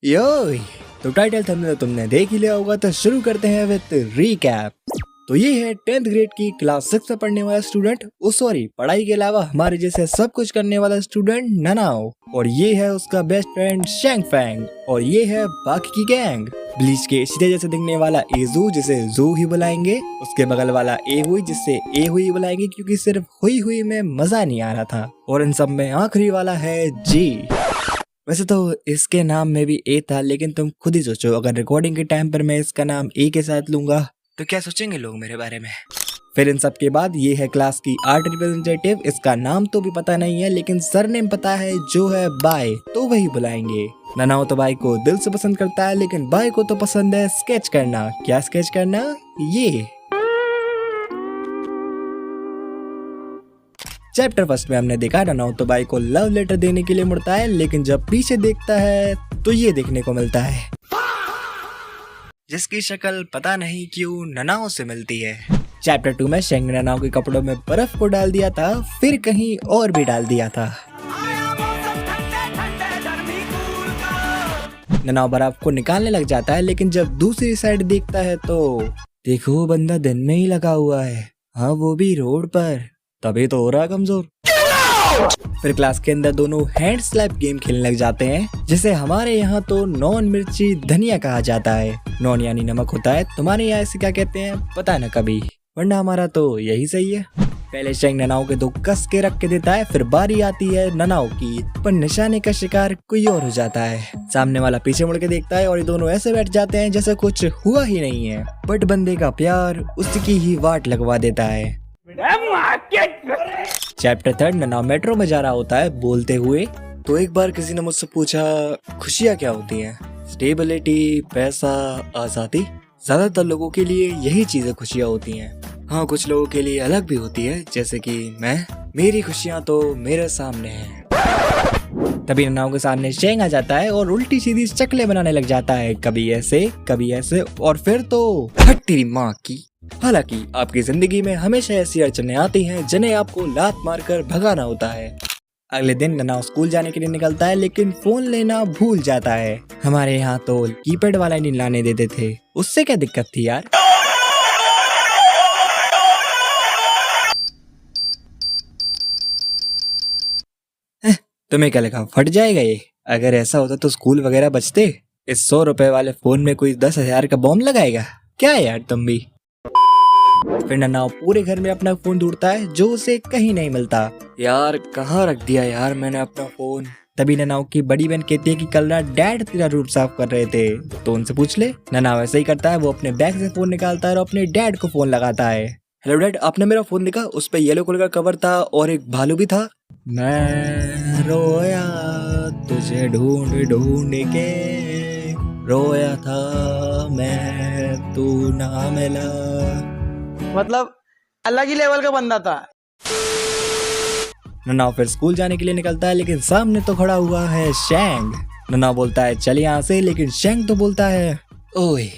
यो, तो title thumbnail तुमने देख ही लिया होगा, तो शुरू करते हैं विद रीकैप। तो ये है 10th ग्रेड की क्लास 6 में पढ़ने वाला स्टूडेंट, सॉरी पढ़ाई के अलावा हमारे जैसे सब कुछ करने वाला स्टूडेंट ननाओ, और ये है उसका बेस्ट फ्रेंड शैंग फैंग, और ये है बाकी की गैंग। ब्लीच के सीधे जैसे दिखने वाला एजू, जिसे जू ही बुलाएंगे। उसके बगल वाला ए हुई, जिससे ए हुई बुलाएंगे क्योंकि सिर्फ हुई हुई में मजा नहीं आ रहा था। और इन सब में आखिरी वाला है जी। वैसे तो इसके नाम में भी ए था, लेकिन तुम खुद ही सोचो, अगर रिकॉर्डिंग के टाइम पर मैं इसका नाम ए के साथ लूंगा तो क्या सोचेंगे लोग मेरे बारे में। फिर इन सब के बाद ये है क्लास की आर्ट रिप्रेजेंटेटिव। इसका नाम तो भी पता नहीं है, लेकिन सरनेम पता है, जो है बाय, तो वही बुलाएंगे। ननाओ तो बाय को दिल से पसंद करता है, लेकिन बाय को तो पसंद है स्केच करना। क्या स्केच करना? ये चैप्टर फर्स्ट में हमने देखा ननाओ तो बाय को लव लेटर देने के लिए मुड़ता है, लेकिन जब पीछे देखता है तो ये देखने को मिलता है, जिसकी शक्ल पता नहीं क्यों ननाओ से मिलती है। चैप्टर 2 में शेंग ने ननाओ के कपड़ों में बर्फ को डाल दिया था, फिर कहीं और भी डाल दिया था। ननाओ बर्फ को निकालने लग जाता है, लेकिन जब दूसरी साइड देखता है तो देखो वो बंदा दिन में ही लगा हुआ है, हाँ वो भी रोड पर, तभी तो हो रहा कमजोर। फिर क्लास के अंदर दोनों हैंड स्लैप गेम खेलने लग जाते हैं, जिसे हमारे यहाँ तो नॉन मिर्ची धनिया कहा जाता है। नॉन यानी नमक होता है, तुम्हारे यहाँ इसे क्या कहते हैं पता न कभी, वरना हमारा तो यही सही है। पहले शेंग ननाओ के 2 कस के रख के देता है, फिर बारी आती है ननाओ की, पर निशाने का शिकार कोई और हो जाता है। सामने वाला पीछे मुड़ के देखता है और ये दोनों ऐसे बैठ जाते हैं जैसे कुछ हुआ ही नहीं है, बट बंदे का प्यार उसकी ही वाट लगवा देता है। चैप्टर 3 ननाओ मेट्रो में जा रहा होता है बोलते हुए, तो एक बार किसी ने मुझसे पूछा खुशियाँ क्या होती हैं? स्टेबिलिटी, पैसा, आजादी। ज्यादातर लोगों के लिए यही चीजें खुशियाँ होती हैं। हाँ, कुछ लोगों के लिए अलग भी होती है, जैसे कि मेरी खुशियाँ तो मेरे सामने हैं। तभी ननाओ के सामने शेंग आ जाता है और उल्टी सीधी शक्लें बनाने लग जाता है, कभी ऐसे, और फिर तो हट तेरी माँ की। हालांकि आपकी जिंदगी में हमेशा ऐसी अड़चनें आती हैं जिन्हें आपको लात मारकर भगाना होता है। अगले दिन ननाओ स्कूल जाने के लिए निकलता है, लेकिन फोन लेना भूल जाता है। हमारे यहाँ तो कीपैड वाला नहीं लाने देते थे, उससे क्या दिक्कत थी यार। तुम्हें क्या लगा फट जाएगा ये? अगर ऐसा होता तो स्कूल वगैरह बचते। इस 100 रुपए वाले फोन में कोई 10,000 का बॉम्ब लगाएगा क्या यार तुम भी। फिर ननाओ पूरे घर में अपना फोन ढूंढता है, जो उसे कहीं नहीं मिलता। यार कहाँ रख दिया यार मैंने अपना फोन। तभी ननाओ की बड़ी बहन कहती है कि कल रात डैड तेरा रूम साफ कर रहे थे, तो उनसे पूछ ले। ननाओ ऐसा ही करता है, वो अपने बैग से फोन निकालता है और अपने डैड को फोन लगाता है। हेलो डैड, आपने मेरा फोन देखा? उस पे येलो कलर का कवर था और एक भालू भी था। मैं रोया तुझे ढूंढ ढूंढ के, रोया था मैं तू ना मिला। मतलब अलग ही लेवल का बंदा था। ननाओ फिर स्कूल जाने के लिए निकलता है, लेकिन सामने तो खड़ा हुआ है शेंग। ननाओ बोलता है चल यहाँ से, लेकिन शेंग तो बोलता है ओए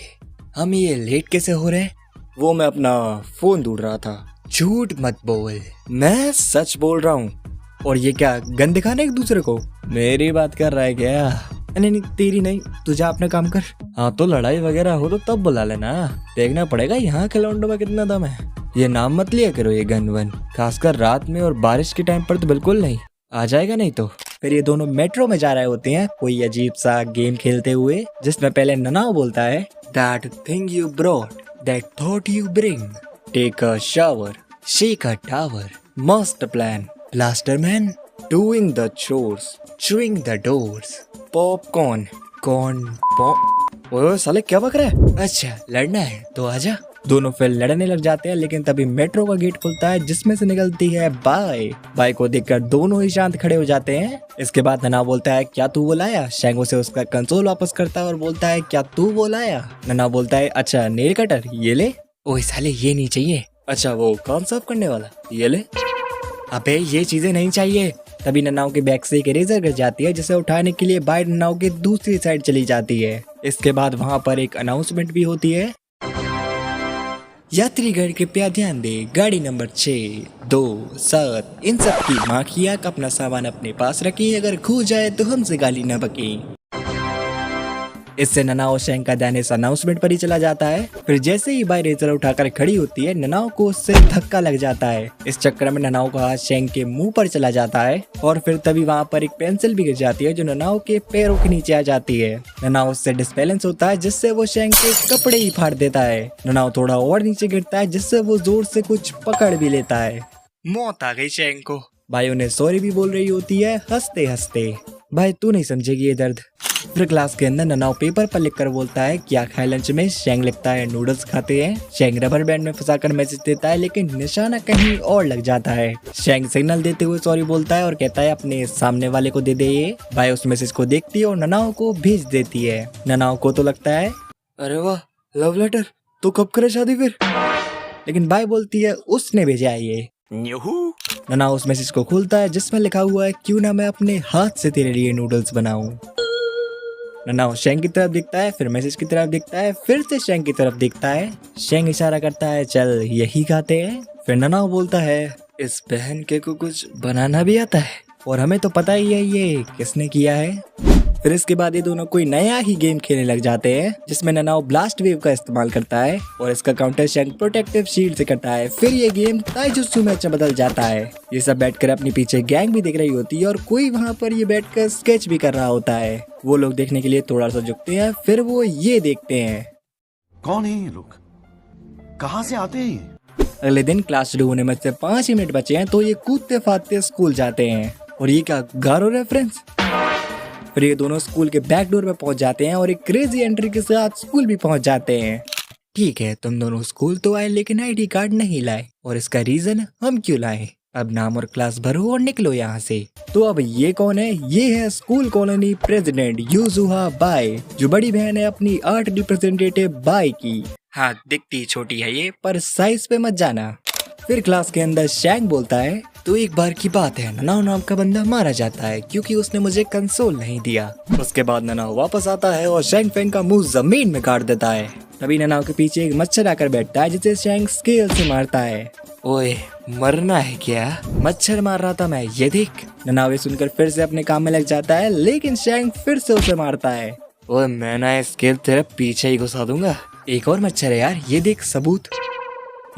हम ये लेट कैसे हो रहे? वो मैं अपना फोन ढूंढ रहा था। झूठ मत बोल, मैं सच बोल रहा हूँ। और ये क्या गन दिखाने एक दूसरे को? मेरी बात कर रहा है क्या? नहीं तेरी नहीं, तू जा अपना काम कर। हाँ तो लड़ाई वगैरह हो तो तब बुला लेना, देखना पड़ेगा यहाँ के लौंडों में कितना दम है। ये नाम मत लिया करो ये गन वन, खासकर रात में और बारिश के टाइम पर तो बिल्कुल नहीं, आ जाएगा नहीं तो। फिर ये दोनों मेट्रो में जा रहे होते हैं कोई अजीब सा गेम खेलते हुए, जिसमें पहले ननाओ बोलता है that thing you brought, that thought you bring, take a shower, shake a tower, master plan, blaster man, doing the chores, chewing the doors, popcorn, corn pop. ओए साले क्या बक रहा है? अच्छा लड़ना है तो आजा। दोनों फिर लड़ने लग जाते हैं, लेकिन तभी मेट्रो का गेट खुलता है, जिसमें से निकलती है बाय। बाय को देखकर दोनों ही शांत खड़े हो जाते हैं। इसके बाद ननाओ बोलता है क्या तू वो लाया? शेंगो से उसका कंसोल वापस करता है और बोलता है क्या तू वो लाया? ननाओ बोलता है अच्छा नेल कटर ये ले। ओए साले ये नहीं चाहिए। अच्छा वो काम साफ करने वाला ये ले। अबे ये चीजें नहीं चाहिए। तभी ननाओ के बैग से एक इरेजर गिर जाती है, जिसे उठाने के लिए बाय ननाओ की दूसरी साइड चली जाती है। इसके बाद वहाँ पर एक अनाउंसमेंट भी होती है, यात्रीगण कृपया ध्यान दे, गाड़ी नंबर 6, 2, 7 इन सब की माखियाँ अपना सामान अपने पास रखी, अगर खो जाए तो हमसे गाली न बकी। इससे ननाओ शेंग का ध्यान इस अनाउंसमेंट पर ही चला जाता है। फिर जैसे ही बाई रेजर उठाकर खड़ी होती है, ननाओ को उससे धक्का लग जाता है। इस चक्कर में ननाओ का हाथ शेंग के मुंह पर चला जाता है और फिर तभी वहाँ पर एक पेंसिल भी गिर जाती है जो ननाओ के पैरों के नीचे आ जाती है। ननाओ उससे डिसबैलेंस होता है जिससे वो शेंग के कपड़े ही फाड़ देता है। ननाओ थोड़ा और नीचे गिरता है जिससे वो जोर से कुछ पकड़ भी लेता है। मौत आ गई शेंग को। भाई उन्हें सॉरी भी बोल रही होती है हंसते हंसते। भाई तू नहीं समझेगी ये दर्द। फिर क्लास के अंदर ननाओ पेपर पर लिखकर बोलता है क्या खाए लंच में। शेंग लिखता है नूडल्स खाते हैं। शेंग रबर बैंड में फंसाकर मैसेज देता है लेकिन निशाना कहीं और लग जाता है। शेंग सिग्नल देते हुए सॉरी बोलता है और कहता है अपने सामने वाले को दे दे ये। भाई उस मैसेज को देखती है और ननाओ को भेज देती है। ननाओ को तो लगता है अरे वाह लव लेटर, तो कब करे शादी फिर। लेकिन भाई बोलती है उसने भेजा है ये। ननाओ उस मैसेज को खोलता है जिसमें लिखा हुआ है क्यों ना मैं अपने हाथ से तेरे लिए नूडल्स बनाऊं। ननाओ शेंग की तरफ दिखता है, फिर मैसेज की तरफ दिखता है, फिर से शेंग की तरफ दिखता है। शेंग इशारा करता है चल यही खाते हैं। फिर ननाओ बोलता है इस बहन के को कुछ बनाना भी आता है और हमें तो पता ही है ये किसने किया है। फिर इसके बाद ये दोनों कोई नया ही गेम खेलने लग जाते हैं जिसमें ननाओ ब्लास्ट वेव का इस्तेमाल करता है और इसका काउंटर शेंग प्रोटेक्टिव शील्ड से करता है। फिर ये गेम ताइजुत्सु मैच में बदल जाता है। ये सब बैठकर अपने पीछे गैंग भी देख रही होती है और कोई वहाँ पर ये बैठकर स्केच भी कर रहा होता है। वो लोग देखने के लिए थोड़ा सा झुकते हैं, फिर वो ये देखते हैं कौन है ये लोग, कहाँ से आते हैं ये। अगले दिन क्लास शुरू होने में से 5 ही मिनट बचे हैं तो ये कूदते फादते स्कूल जाते हैं। और ये क्या गारो रेफरेंस। फिर ये दोनों स्कूल के बैक डोर पे पहुंच जाते हैं और एक क्रेजी एंट्री के साथ स्कूल भी पहुंच जाते हैं। ठीक है तुम दोनों स्कूल तो आए लेकिन आईडी कार्ड नहीं लाए और इसका रीजन हम क्यों लाए। अब नाम और क्लास भरो और निकलो यहाँ से। तो अब ये कौन है। ये है स्कूल कॉलोनी प्रेसिडेंट यूजुहा बाई, जो बड़ी बहन है अपनी आर्ट रिप्रेजेंटेटिव बाई की। हाँ दिखती छोटी है ये पर साइज पे मत जाना। फिर क्लास के अंदर शेंग बोलता है तो एक बार की बात है ननाओ नाम का बंदा मारा जाता है क्योंकि उसने मुझे कंसोल नहीं दिया। उसके बाद ननाओ वापस आता है और शेंग फेंग का मुंह जमीन में गाड़ देता है। तभी ननाओ के पीछे एक मच्छर आकर बैठता है जिसे शेंग स्केल से मारता है। ओए मरना है क्या, मच्छर मार रहा था मैं, ये देख। ननाओ ये सुनकर फिर से अपने काम में लग जाता है लेकिन शेंग फिर से उसे मारता है। ओए मैं ना स्केल तेरे पीछे ही घुसा दूंगा। एक और मच्छर है यार, ये देख सबूत।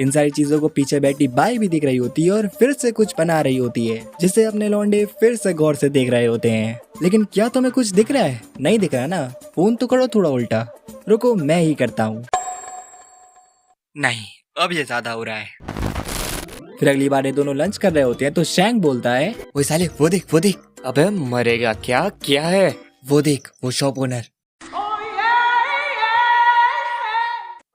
इन सारी चीजों को पीछे बैठी बाई भी दिख रही होती है और फिर से कुछ बना रही होती है जिसे अपने लौंडे फिर से गौर से देख रहे होते हैं। लेकिन क्या तुम्हें कुछ दिख रहा है। नहीं दिख रहा ना, फोन तो करो थोड़ा उल्टा। रुको मैं ही करता हूँ। नहीं अब ये ज्यादा हो रहा है। फिर अगली बार ये दोनों लंच कर रहे होते हैं तो शेंग बोलता है वो साले वो देख वो देख। अबे मरेगा क्या, क्या है वो देख, वो शॉप ओनर।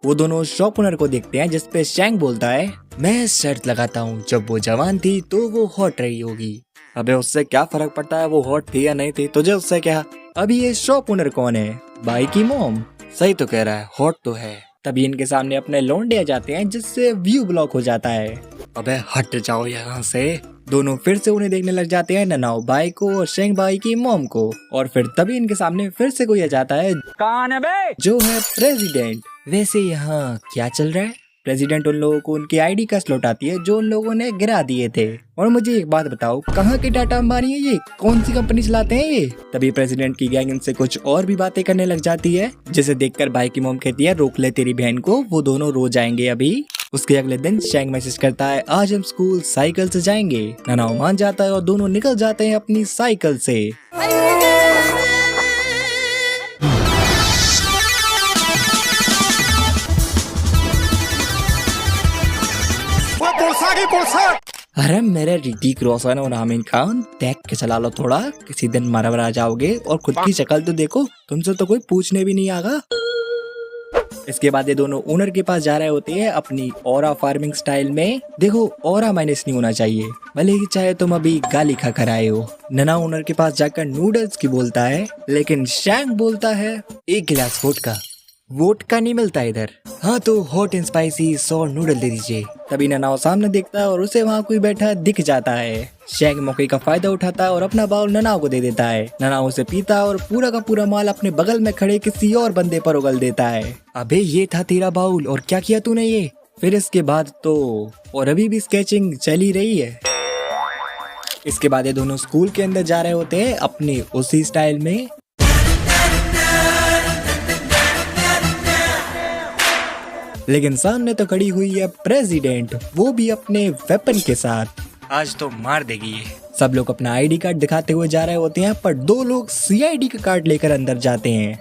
वो दोनों शॉप ओनर को देखते हैं जिसपे शेंग बोलता है मैं शर्त लगाता हूँ जब वो जवान थी तो वो हॉट रही होगी। अबे उससे क्या फर्क पड़ता है वो हॉट थी या नहीं थी, तुझे उससे क्या। अभी ये शॉप ओनर कौन है, बाई की मॉम। सही तो कह रहा है, हॉट तो है। तभी इनके सामने अपने लौंडे आ जाते हैं जिससे व्यू ब्लॉक हो जाता है। अबे हट जाओ यहाँ से। दोनों फिर से उन्हें देखने लग जाते हैं, ननाओ बाई को और शेंग बाई की मॉम को। और फिर तभी इनके सामने फिर से कोई आ जाता है कौन है बे? जो है प्रेसिडेंट। वैसे यहाँ क्या चल रहा है। प्रेसिडेंट उन लोगों को उनकी आईडी कार्ड लौटाती है जो उन लोगों ने गिरा दिए थे। और मुझे एक बात बताओ, कहाँ के टाटा अंबानी है ये, कौन सी कंपनी चलाते हैं ये। तभी प्रेसिडेंट की गैंग इनसे कुछ और भी बातें करने लग जाती है जिसे देखकर भाई की मॉम कहती है रोक ले तेरी बहन को, वो दोनों रो जाएंगे अभी। उसके अगले दिन शेंग मैसेज करता है आज हम स्कूल साइकिल से जाएंगे। ननाओ मान जाता है और दोनों निकल जाते हैं अपनी साइकिल से। अरे मेरे ऋतिक रोशन और आमिर खान, देख के चला लो थोड़ा, किसी दिन मरवर आ जाओगे। और खुद की शक्ल तो देखो, तुमसे तो कोई पूछने भी नहीं आगा। इसके बाद ये दोनों ओनर के पास जा रहे होते हैं अपनी ऑरा फार्मिंग स्टाइल में। देखो ऑरा माइनस नहीं होना चाहिए, भले ही चाहे तुम अभी गाली खा कर आए हो। नना ओनर के पास जाकर नूडल्स की बोलता है लेकिन शेंग बोलता है एक गिलास वोडका। वोडका नहीं मिलता इधर। हाँ तो हॉट एंड स्पाइसी 100 नूडल दे दीजिए। तभी ननाओ सामने देखता है और उसे वहाँ कोई बैठा दिख जाता है। शेंग मौके का फायदा उठाता है और अपना बाउल ननाओ को दे देता है। ननाओ उसे पीता है और पूरा का पूरा माल अपने बगल में खड़े किसी और बंदे पर उगल देता है। अबे ये था तेरा बाउल और क्या किया तूने ये। फिर इसके बाद तो और अभी भी स्केचिंग चली रही है। इसके बाद ये दोनों स्कूल के अंदर जा रहे होते हैं अपने उसी स्टाइल में। लेकिन सामने तो खड़ी हुई है प्रेसिडेंट, वो भी अपने वेपन के साथ। आज तो मार देगी ये। सब लोग अपना आईडी कार्ड दिखाते हुए जा रहे होते हैं, पर दो लोग सीआईडी का कार्ड लेकर अंदर जाते हैं।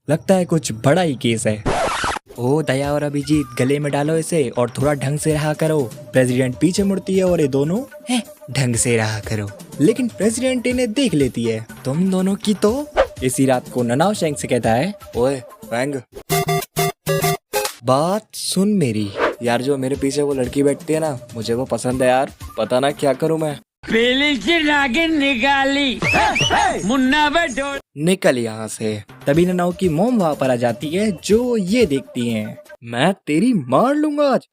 लगता है कुछ बड़ा ही केस है। ओ दया और अभिजीत, गले में डालो इसे और थोड़ा ढंग से रहा करो। प्रेसिडेंट पीछे मुड़ती है और ये दोनों ढंग से रहा करो, लेकिन प्रेसिडेंट इन्हें देख लेती है। तुम दोनों की तो। इसी रात को ननाओ शेंग से कहता है, ओए फेंग, बात सुन मेरी यार, जो मेरे पीछे वो लड़की बैठती है ना, मुझे वो पसंद है यार, पता ना क्या करूं मैं। निकाली मुन्ना निकल यहाँ से। तभी ननाओ की मोम वहाँ पर आ जाती है, जो ये देखती हैं। मैं तेरी मार लूंगा आज।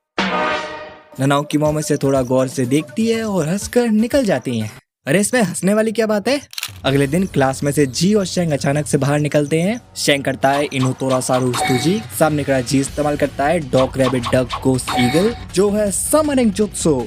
ननाओ की मोम इसे थोड़ा गौर से देखती है और हंसकर निकल जाती हैं। अरे इसमें हंसने वाली क्या बात है। अगले दिन क्लास में से जी और शेंग अचानक से बाहर निकलते हैं। शेंग करता है इनु तोरा सारू जी, सामने का जी इस्तेमाल करता है dog rabbit duck ghost eagle, जो है समनिंग जुत्सु।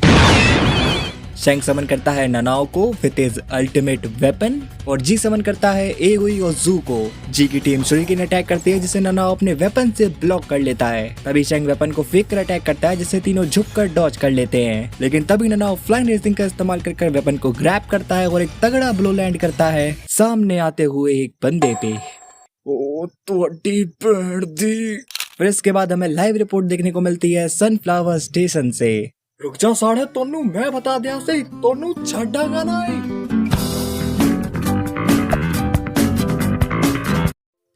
शेंग समन करता है ननाओ को विद हिज अल्टीमेट वेपन, और जी समन करता है एगुई और जू को। जी की टीम शुरिकेन अटैक करती है, जिसे ननाओ अपने वेपन से ब्लॉक कर लेता है। तभी शेंग वेपन को फेंक कर अटैक करता है, जिसे तीनों झुककर डॉज कर लेते हैं। लेकिन तभी ननाओ फ्लाइंग रेसिंग का इस्तेमाल कर वेपन को ग्रैब करता है और एक तगड़ा ब्लो लैंड करता है सामने आते हुए एक बंदे पे। ओ तोड़ी पैर दी। फिर इसके बाद हमें लाइव रिपोर्ट देखने को मिलती है सनफ्लावर स्टेशन से। रुक जाओ साढ़े, तोनू मैं बता दिया से, तोनू छड्डागा नहीं।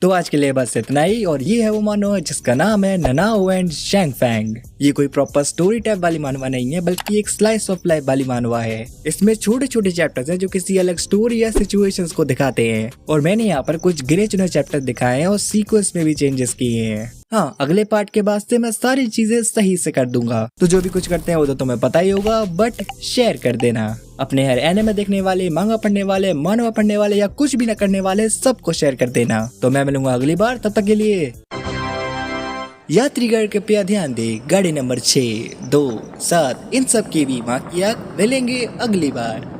तो आज के लिए बस इतना ही, और ये है वो मानवा जिसका नाम है ननाओ एंड शेंग फैंग। ये कोई प्रॉपर स्टोरी टाइप वाली मानवा नहीं है, बल्कि एक स्लाइस ऑफ लाइफ वाली मानवा है। इसमें छोटे छोटे चैप्टर्स हैं जो किसी अलग स्टोरी या सिचुएशंस को दिखाते हैं, और मैंने यहाँ पर कुछ गिने चुने चैप्टर दिखाए हैं और सीक्वेंस में भी चेंजेस किए हैं। हाँ, अगले पार्ट के बाद से मैं सारी चीजें सही से कर दूंगा, तो जो भी कुछ करते हैं वो तो तुम्हें पता ही होगा, बट शेयर कर देना। अपने हर एनिमे देखने वाले, मांगा पढ़ने वाले, मानवा पढ़ने वाले या कुछ भी न करने वाले सबको शेयर कर देना। तो मैं मिलूंगा अगली बार, तब तक के लिए यात्रीगण कृपया ध्यान दे, गाड़ी नंबर 6, 2, 7 इन सब की भी माँ की आग मिलेंगे अगली बार।